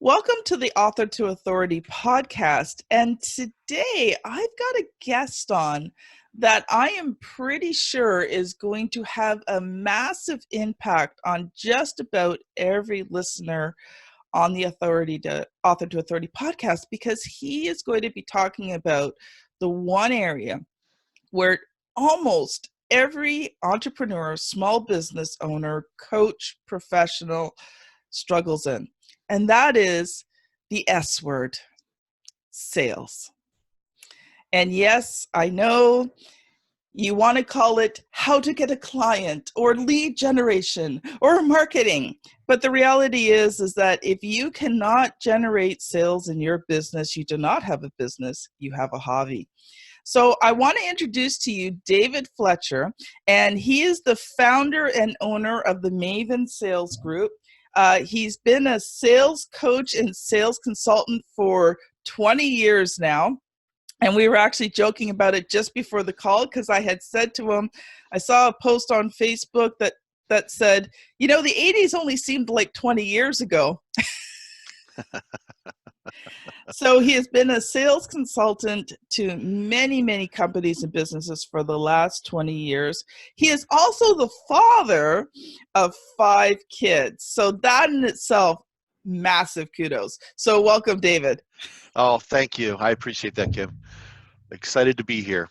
Welcome to the Author to Authority podcast. And today I've got a guest on that I am pretty sure is going to have a massive impact on just about every listener on the Author to Authority podcast, because he is going to be talking about the one area where almost every entrepreneur, small business owner, coach, professional struggles in. And that is the S word, sales. And yes, I know you want to call it how to get a client or lead generation or marketing. But the reality is that if you cannot generate sales in your business, you do not have a business, you have a hobby. So I want to introduce to you David Fletcher, and he is the founder and owner of the Maven Sales Group. He's been a sales coach and sales consultant for 20 years now. And we were actually joking about it just before the call, because I had said to him, I saw a post on Facebook that said, the 80s only seemed like 20 years ago. So he has been a sales consultant to many, many companies and businesses for the last 20 years. He is also the father of 5 kids. So that in itself, massive kudos. So welcome, David. Oh, thank you. I appreciate that, Kim. Excited to be here.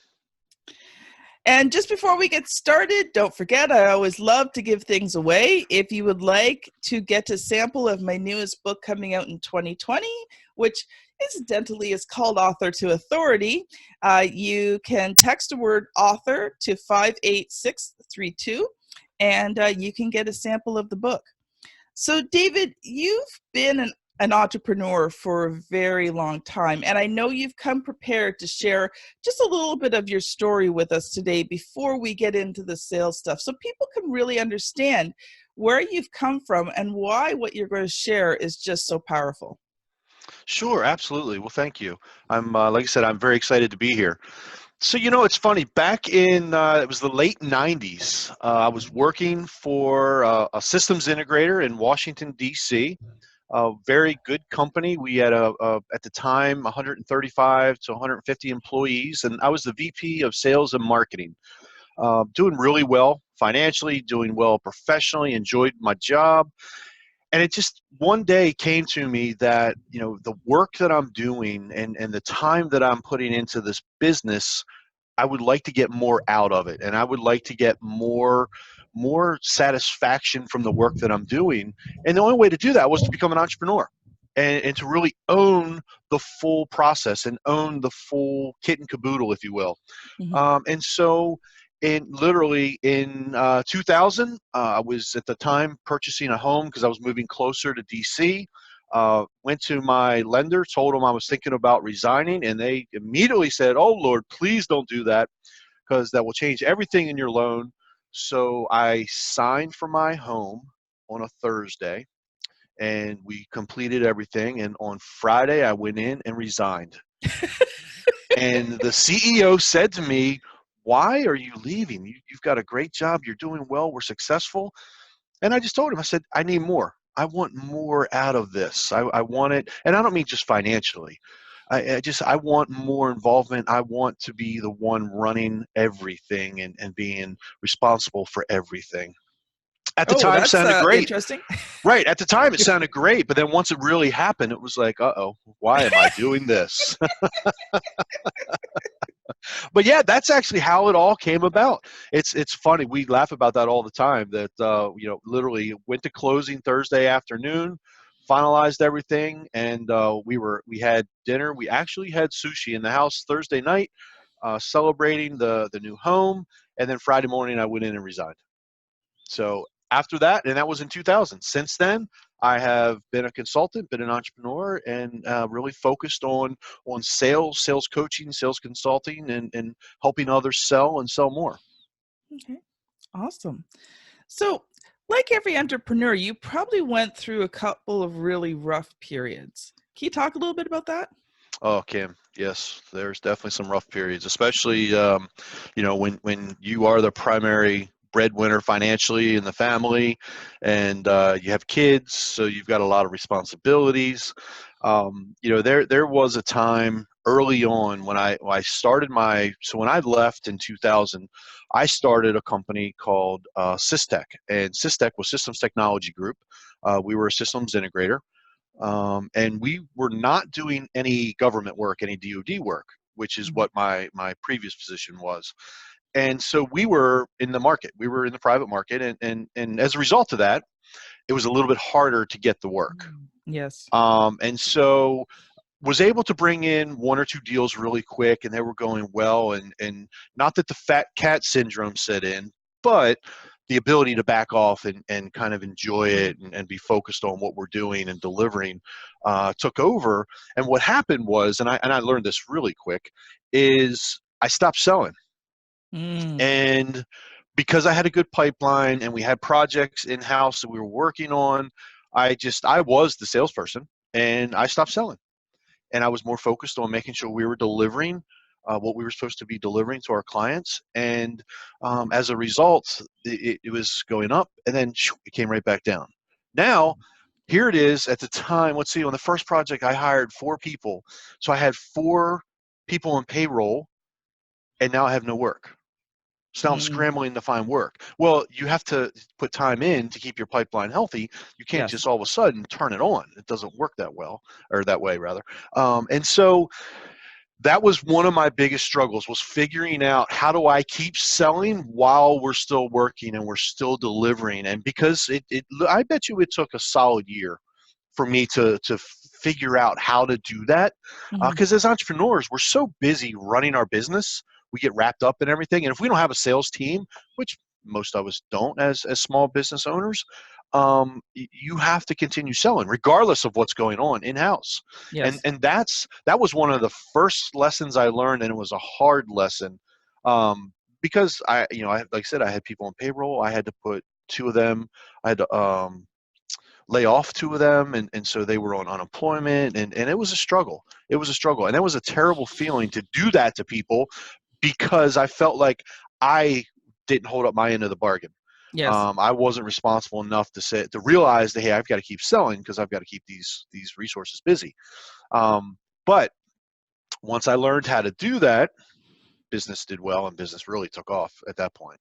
And just before we get started, don't forget, I always love to give things away. If you would like to get a sample of my newest book coming out in 2020, which incidentally is called Author to Authority, you can text the word author to 58632, and you can get a sample of the book. So David, you've been an entrepreneur for a very long time, and I know you've come prepared to share just a little bit of your story with us today before we get into the sales stuff, so people can really understand where you've come from and why what you're going to share is just so powerful. Sure, absolutely. Well, thank you. I'm like I said, I'm very excited to be here. So, it's funny. Back in it was the late 90s. I was working for a systems integrator in Washington, D.C., a very good company. We had at the time 135 to 150 employees, and I was the VP of sales and marketing. Doing really well financially, doing well professionally, enjoyed my job. And it just one day came to me that, the work that I'm doing and the time that I'm putting into this business, I would like to get more out of it. And I would like to get more satisfaction from the work that I'm doing. And the only way to do that was to become an entrepreneur and to really own the full process and own the full kit and caboodle, if you will. Mm-hmm. And so literally in 2000, I was at the time purchasing a home because I was moving closer to DC. Went to my lender, told them I was thinking about resigning, and they immediately said, "Oh Lord, please don't do that, because that will change everything in your loan." So I signed for my home on a Thursday, and we completed everything. And on Friday, I went in and resigned. And the CEO said to me, "Why are you leaving? You've got a great job. You're doing well. We're successful." And I just told him, I said, "I need more. I want more out of this. I want it." And I don't mean just financially. I want more involvement. I want to be the one running everything and being responsible for everything. At the Oh, time, that's sounded great. interesting. Right. At the time, it sounded great. But then once it really happened, it was like, uh-oh, why am I doing this? But yeah, that's actually how it all came about. It's funny. We laugh about that all the time, that literally went to closing Thursday afternoon, finalized everything, and we had dinner. We actually had sushi in the house Thursday night, celebrating the new home, and then Friday morning I went in and resigned. So after that, and that was in 2000. Since then, I have been a consultant, been an entrepreneur, and really focused on sales coaching, sales consulting, and helping others sell and sell more. Okay, awesome. So, like every entrepreneur, you probably went through a couple of really rough periods. Can you talk a little bit about that? Oh, Kim, yes, there's definitely some rough periods, especially when you are the primary breadwinner financially in the family, and you have kids, so you've got a lot of responsibilities. There was a time early on when I started when I left in 2000, I started a company called Systech, and Systech was Systems Technology Group. We were a systems integrator, and we were not doing any government work, any DoD work, which is what my previous position was. And so we were in the market. We were in the private market, and as a result of that, it was a little bit harder to get the work. Yes. And so was able to bring in one or two deals really quick, and they were going well. And not that the fat cat syndrome set in, but the ability to back off and kind of enjoy it and be focused on what we're doing and delivering took over. And what happened was, and I learned this really quick, is I stopped selling. And because I had a good pipeline and we had projects in-house that we were working on, I was the salesperson, and I stopped selling. And I was more focused on making sure we were delivering what we were supposed to be delivering to our clients. And as a result, it was going up, and then it came right back down. Now, here it is at the time. Let's see, on the first project, I hired 4 people. So I had 4 people on payroll, and now I have no work. So now I'm scrambling to find work. Well, you have to put time in to keep your pipeline healthy. You can't just all of a sudden turn it on. It doesn't work that well, or that way rather. And so that was one of my biggest struggles, was figuring out, how do I keep selling while we're still working and we're still delivering? And because I bet you it took a solid year for me to figure out how to do that. Because as entrepreneurs, we're so busy running our business, we get wrapped up in everything. And if we don't have a sales team, which most of us don't as small business owners, you have to continue selling regardless of what's going on in-house. Yes. And that was one of the first lessons I learned, and it was a hard lesson, because like I said, I had people on payroll. I had to put 2 of them, I had to lay off 2 of them, and so they were on unemployment, and it was a struggle. It was a struggle, and that was a terrible feeling to do that to people, because I felt like I didn't hold up my end of the bargain. Yes. I wasn't responsible enough to realize that, hey, I've got to keep selling because I've got to keep these resources busy. But once I learned how to do that, business did well, and business really took off at that point.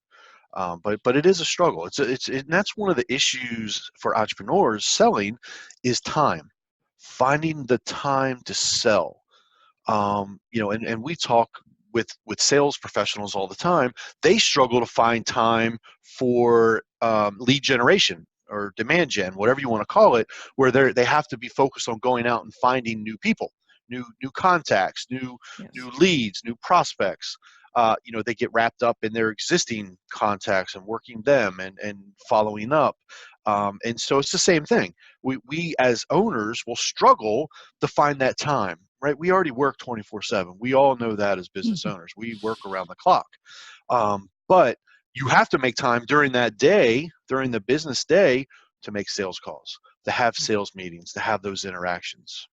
But it is a struggle. And that's one of the issues for entrepreneurs selling, is time, finding the time to sell. And we talk with sales professionals all the time. They struggle to find time for lead generation or demand gen, whatever you want to call it, where they have to be focused on going out and finding new people, new contacts, new leads, new prospects. They get wrapped up in their existing contacts and working them and following up. And so it's the same thing. We as owners will struggle to find that time, right? We already work 24/7. We all know that as business owners. We work around the clock. But you have to make time during that day, during the business day, to make sales calls, to have sales meetings, to have those interactions.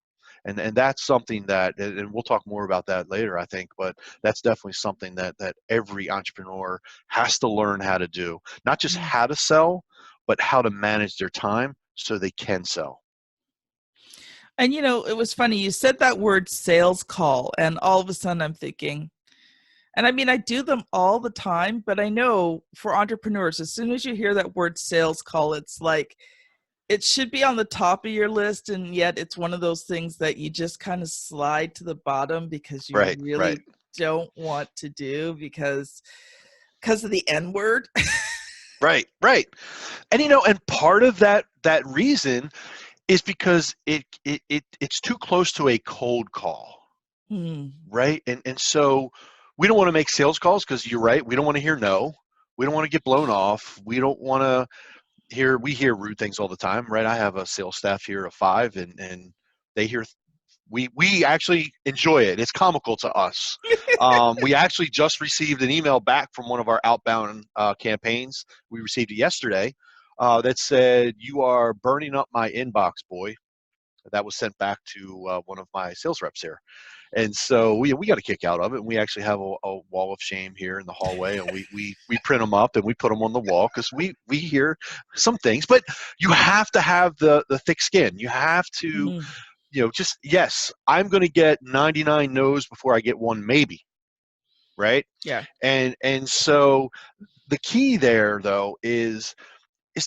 And that's something that, and we'll talk more about that later, I think, but that's definitely something that every entrepreneur has to learn how to do. Not just how to sell, but how to manage their time so they can sell. And it was funny, you said that word sales call, and all of a sudden I'm thinking, and I mean, I do them all the time, but I know for entrepreneurs, as soon as you hear that word sales call, it's like, it should be on the top of your list, and yet it's one of those things that you just kind of slide to the bottom because you really don't want to do because of the N word. Right. And and part of that reason is because it's too close to a cold call. Right? And so we don't want to make sales calls, because you're right, we don't want to hear no. We don't want to get blown off. We don't want to we hear rude things all the time, right? I have a sales staff here of 5, and they hear, we actually enjoy it. It's comical to us. We actually just received an email back from one of our outbound campaigns. We received it yesterday, that said, "You are burning up my inbox, boy." that was sent back to one of my sales reps here. And so we got a kick out of it. And we actually have a wall of shame here in the hallway, and we print them up and we put them on the wall because we hear some things. But you have to have the thick skin. You have to, Mm-hmm. just, yes, I'm going to get 99 no's before I get one maybe, right? Yeah. And so the key there though is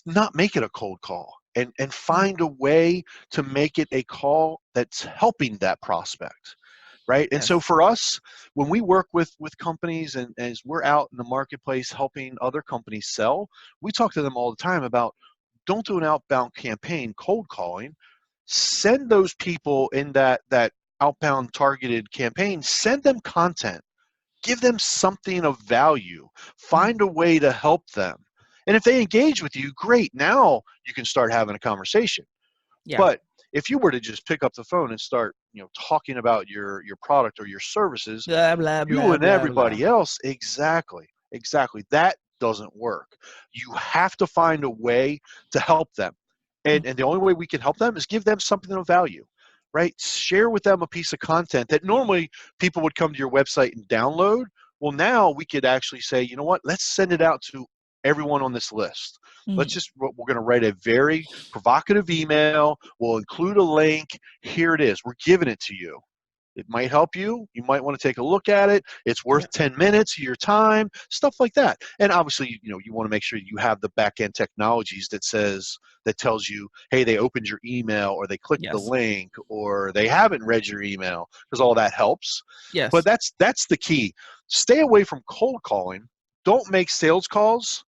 not make it a cold call, and Mm. find a way to make it a call that's helping that prospect, right? And so Yes. for us, when we work with companies, and as we're out in the marketplace helping other companies sell, we talk to them all the time about, don't do an outbound campaign cold calling. Send those people in that outbound targeted campaign, send them content, give them something of value, Mm. find a way to help them. And if they engage with you, great, now you can start having a conversation. Yeah. But if you were to just pick up the phone and start, talking about your product or your services, Blah blah you blah and blah blah. everybody else, exactly, that doesn't work. You have to find a way to help them. Mm. And the only way we can help them is give them something of value, right? Share with them a piece of content that normally people would come to your website and download. Well, now we could actually say, you know what, let's send it out to everyone on this list. Mm. We're going to write a very provocative email. We'll include a link. Here it is. We're giving it to you. It might help you. You might want to take a look at it. It's Yeah. worth 10 minutes of your time, stuff like that. And obviously, you want to make sure you have the back end technologies that tells you, hey, they opened your email, or they clicked the Yes. link, or they haven't read your email, because all that helps. But Yes. that's the key. Stay away from cold calling. Don't make sales calls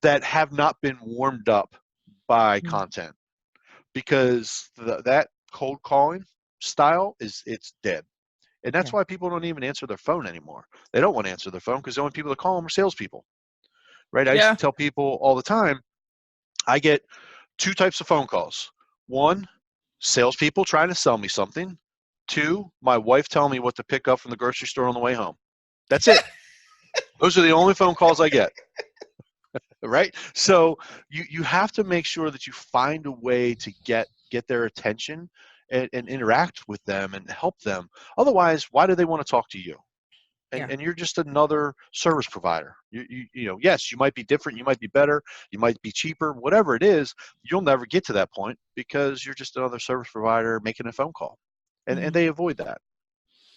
that have not been warmed up by Mm. content, because that cold calling style it's dead. And that's Yeah. why people don't even answer their phone anymore. They don't want to answer their phone because the only people that call them are salespeople, right? I used to Yeah. tell people all the time, I get two types of phone calls. One, salespeople trying to sell me something. Two, my wife telling me what to pick up from the grocery store on the way home. That's it. Those are the only phone calls I get, right? So you have to make sure that you find a way to get their attention, and interact with them and help them. Otherwise, why do they want to talk to you? Yeah. And you're just another service provider. Yes, you might be different, you might be better, you might be cheaper, whatever it is, you'll never get to that point because you're just another service provider making a phone call. And Mm. they avoid that,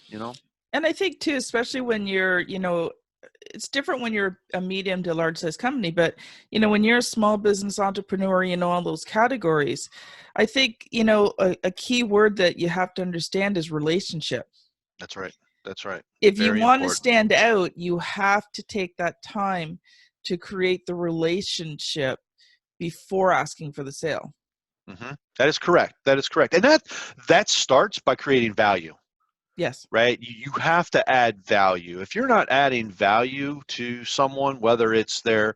you know? And I think too, especially when you're, it's different when you're a medium to large size company, but when you're a small business entrepreneur, all those categories, I think, a key word that you have to understand is relationship. That's right. That's right. If you Very want to important. stand out, you have to take that time to create the relationship before asking for the sale. That is correct. That is correct. And that starts by creating value. Yes. Right? You have to add value. If you're not adding value to someone, whether it's their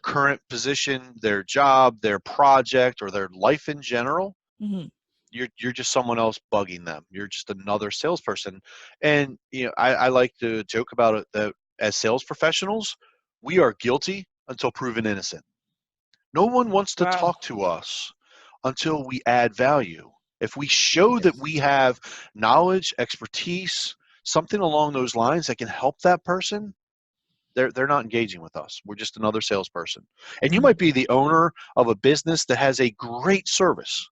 current position, their job, their project, or their life in general, Mm-hmm. you're just someone else bugging them. You're just another salesperson. And I like to joke about it that as sales professionals, we are guilty until proven innocent. No one wants to Wow. talk to us until we add value. If we show that Yes. we have knowledge, expertise, something along those lines that can help that person, they're not engaging with us. We're just another salesperson. And you Mm-hmm. might be the owner of a business that has a great service.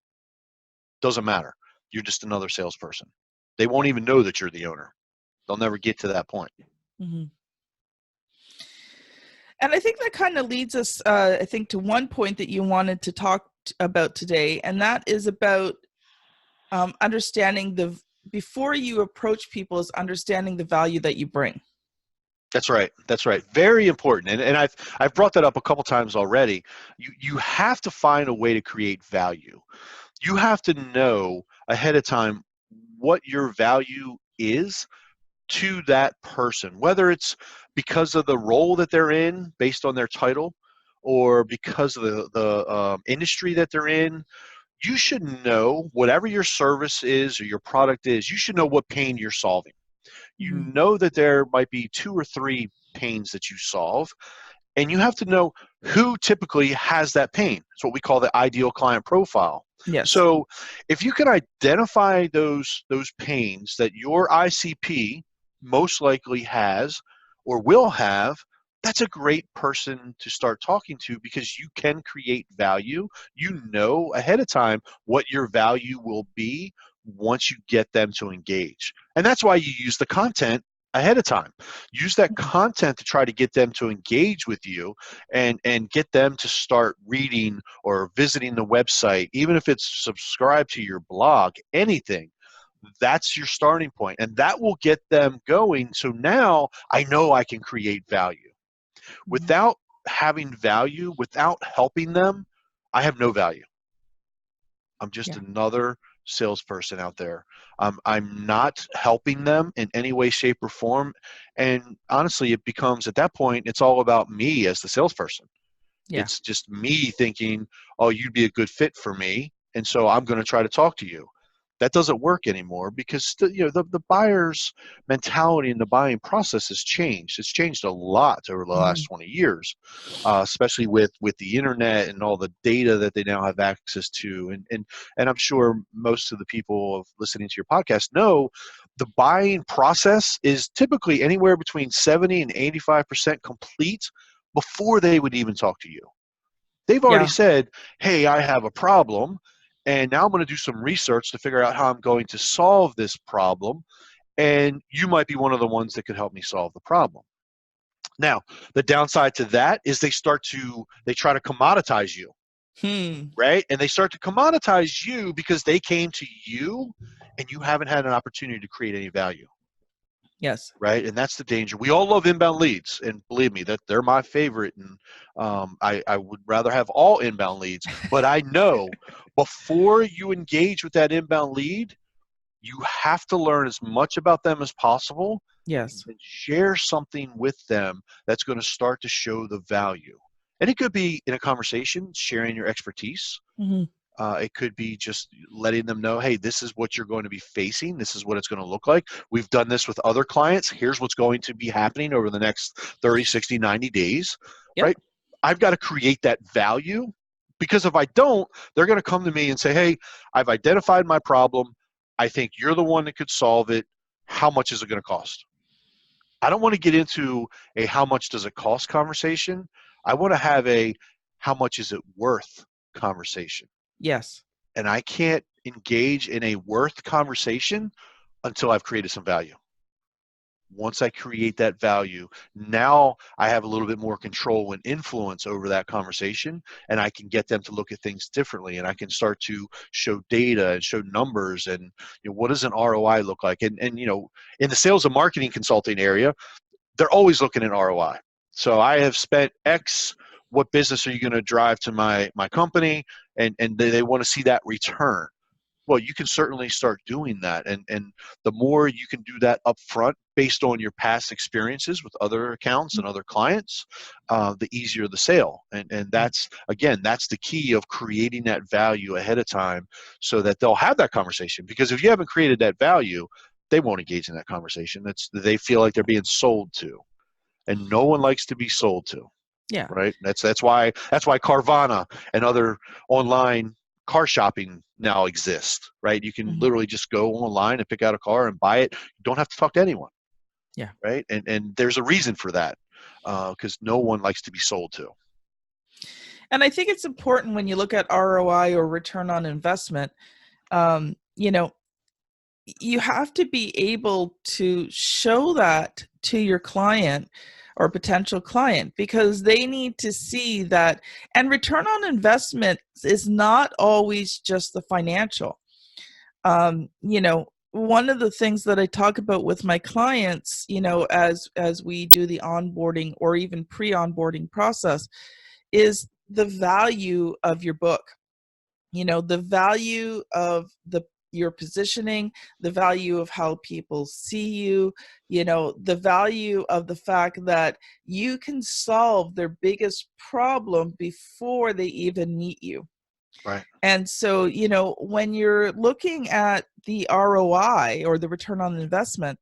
Doesn't matter. You're just another salesperson. They won't Yeah. even know that you're the owner. They'll never get to that point. Mm-hmm. And I think that kind of leads us, I think, to one point that you wanted to talk about today, and that is about understanding before you approach people, is understanding the value that you bring. That's right. That's right. Very important. And I've brought that up a couple times already. You have to find a way to create value. You have to know ahead of time what your value is to that person, whether it's because of the role that they're in based on their title, or because of the industry that they're in. You should know whatever your service is or your product is, you should know what pain you're solving. You Mm-hmm. know that there might be two or three pains that you solve, And you have to know who typically has that pain. It's what we call the ideal client profile. Yes. So if you can identify those pains that your ICP most likely has or will have, that's a great person to start talking to, because you can create value. You know ahead of time what your value will be once you get them to engage. And that's why you use the content ahead of time. Use that content to try to get them to engage with you, and get them to start reading or visiting the website, even if it's subscribed to your blog, anything. That's your starting point, and that will get them going. So now I know I can create value. Without having value, without helping them, I have no value. I'm just Yeah. another salesperson out there. I'm not helping them in any way, shape, or form. And honestly, it becomes, at that point, it's all about me as the salesperson. Yeah. It's just me thinking, oh, you'd be a good fit for me, and so I'm going to try to talk to you. That doesn't work anymore, because the buyer's mentality and the buying process has changed. It's changed a lot over the last 20 years, especially with the internet and all the data that they now have access to. And I'm sure most of the people of listening to your podcast know the buying process is typically anywhere between 70 and 85% complete before they would even talk to you. They've already Yeah. said, hey, I have a problem, and now I'm going to do some research to figure out how I'm going to solve this problem, and you might be one of the ones that could help me solve the problem. Now, the downside to that is they try to commoditize you, right? And they start to commoditize you because they came to you and you haven't had an opportunity to create any value. Yes. Right, and that's the danger. We all love inbound leads, and believe me, that they're my favorite. And I would rather have all inbound leads. But I know before you engage with that inbound lead, you have to learn as much about them as possible, Yes. and share something with them that's going to start to show the value. And it could be in a conversation, sharing your expertise. It could be just letting them know, hey, this is what you're going to be facing. This is what it's going to look like. We've done this with other clients. Here's what's going to be happening over the next 30, 60, 90 days, Yep. right? I've got to create that value, because if I don't, they're going to come to me and say, hey, I've identified my problem. I think you're the one that could solve it. How much is it going to cost? I don't want to get into a how much does it cost conversation. I want to have a how much is it worth conversation. Yes. And I can't engage in a worth conversation until I've created some value. Once I create that value, now I have a little bit more control and influence over that conversation, and I can get them to look at things differently, and I can start to show data and show numbers, and what does an ROI look like? And in the sales and marketing consulting area, they're always looking at ROI. So I have spent X. What business are you going to drive to my company? And they want to see that return. Well, you can certainly start doing that. And the more you can do that up front based on your past experiences with other accounts and other clients, the easier the sale. And that's, again, that's the key of creating that value ahead of time so that they'll have that conversation. Because if you haven't created that value, they won't engage in that conversation. They feel like they're being sold to. And no one likes to be sold to. Yeah. Right. That's why Carvana and other online car shopping now exist. Right. You can literally just go online and pick out a car and buy it. You don't have to talk to anyone. Yeah. Right. And there's a reason for that, because no one likes to be sold to. And I think it's important when you look at ROI, or return on investment, you have to be able to show that to your client or potential client, because they need to see that. And return on investment is not always just the financial. One of the things that I talk about with my clients, as we do the onboarding or even pre-onboarding process, is the value of your book. The value of your positioning, the value of how people see you, the value of the fact that you can solve their biggest problem before they even meet you. Right. And so, when you're looking at the ROI, or the return on investment,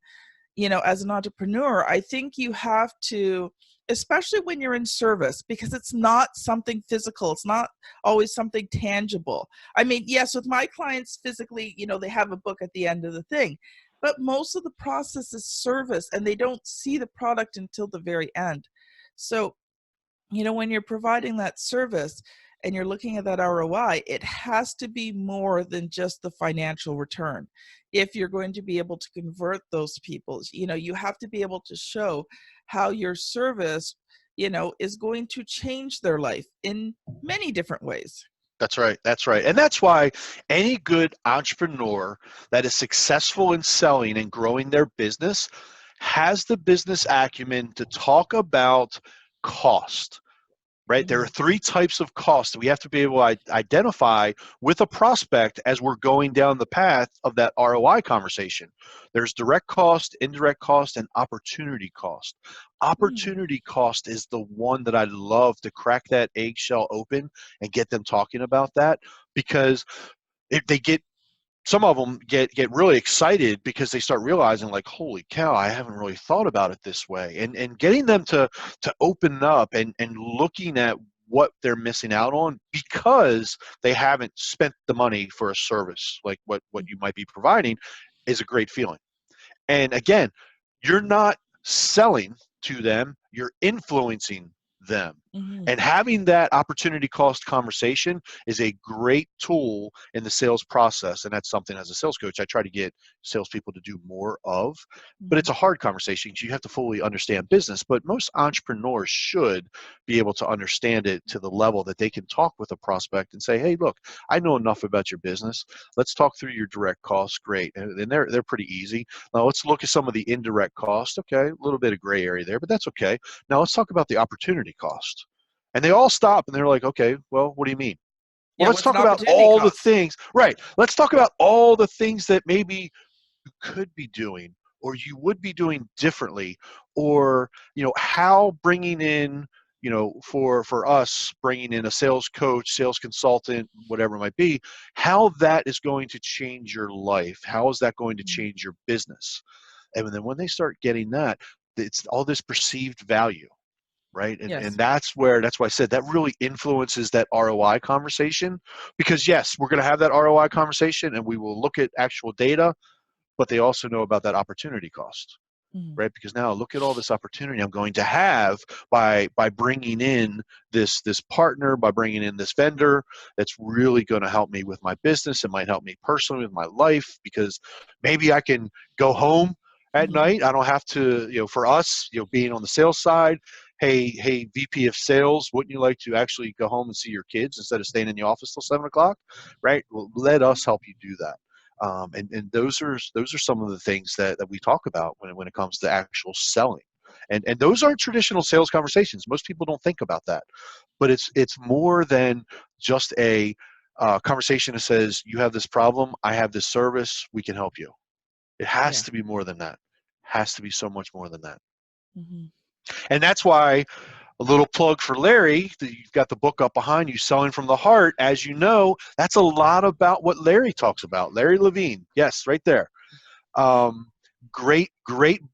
as an entrepreneur, I think you have to, especially when you're in service, because it's not something physical. It's not always something tangible. I mean, yes, with my clients physically, they have a book at the end of the thing, but most of the process is service and they don't see the product until the very end. So, when you're providing that service and you're looking at that ROI, it has to be more than just the financial return. If you're going to be able to convert those people, you have to be able to show how your service, is going to change their life in many different ways. That's right. That's right. And that's why any good entrepreneur that is successful in selling and growing their business has the business acumen to talk about cost. Right? There are three types of costs that we have to be able to identify with a prospect as we're going down the path of that ROI conversation. There's direct cost, indirect cost, and opportunity cost. Opportunity cost is the one that I love to crack that eggshell open and get them talking about that, because if they get some of them get really excited because they start realizing, like, holy cow, I haven't really thought about it this way. And getting them to open up and looking at what they're missing out on because they haven't spent the money for a service like what you might be providing is a great feeling. And again, you're not selling to them, you're influencing them. And having that opportunity cost conversation is a great tool in the sales process. And that's something, as a sales coach, I try to get salespeople to do more of. But it's a hard conversation because you have to fully understand business. But most entrepreneurs should be able to understand it to the level that they can talk with a prospect and say, hey, look, I know enough about your business. Let's talk through your direct costs. Great. And they're pretty easy. Now let's look at some of the indirect costs. Okay, a little bit of gray area there, but that's okay. Now let's talk about the opportunity cost. And they all stop and they're like, okay, well, what do you mean? Well, let's talk about all the things. Right. Let's talk about all the things that maybe you could be doing or you would be doing differently, or, how bringing in, for us, bringing in a sales coach, sales consultant, whatever it might be, how that is going to change your life. How is that going to change your business? And then when they start getting that, it's all this perceived value. Right. And that's why I said that really influences that ROI conversation, because yes, we're going to have that ROI conversation and we will look at actual data, but they also know about that opportunity cost, right? Because now look at all this opportunity I'm going to have by bringing in this partner, by bringing in this vendor that's really going to help me with my business. It might help me personally with my life, because maybe I can go home at night. I don't have to, for us, being on the sales side, hey, VP of sales, wouldn't you like to actually go home and see your kids instead of staying in the office till 7 o'clock, right? Well, let us help you do that. And those are some of the things that we talk about when it comes to actual selling. And those aren't traditional sales conversations. Most people don't think about that. But it's more than just a conversation that says, you have this problem, I have this service, we can help you. It has to be more than that. It has to be so much more than that. And that's why, a little plug for Larry, you've got the book up behind you, Selling from the Heart. As you know, that's a lot about what Larry talks about. Larry Levine, yes, right there. Great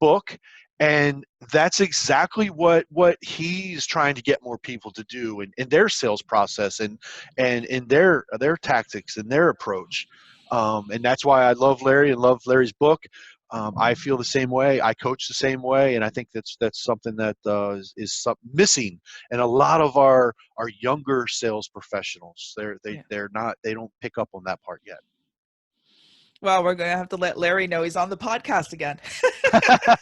book. And that's exactly what he's trying to get more people to do in their sales process and in their tactics and their approach. And that's why I love Larry and love Larry's book. I feel the same way. I coach the same way, and I think that's something that is missing in a lot of our younger sales professionals. They don't pick up on that part yet. Well, we're going to have to let Larry know he's on the podcast again.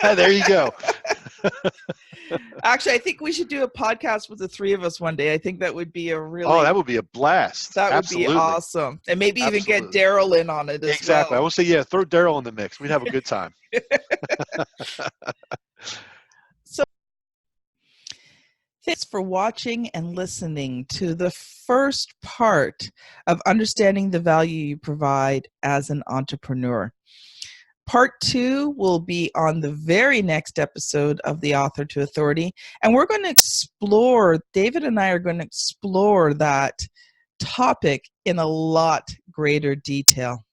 There you go. Actually, I think we should do a podcast with the three of us one day. I think that would be a really... Oh, that would be a blast. That would be awesome. And maybe even get Daryl in on it as well. Exactly. I will say, throw Daryl in the mix. We'd have a good time. So, thanks for watching and listening to the first part of understanding the value you provide as an entrepreneur. Part 2 will be on the very next episode of The Author to Authority. And we're going to explore, David and I are going to explore that topic in a lot greater detail.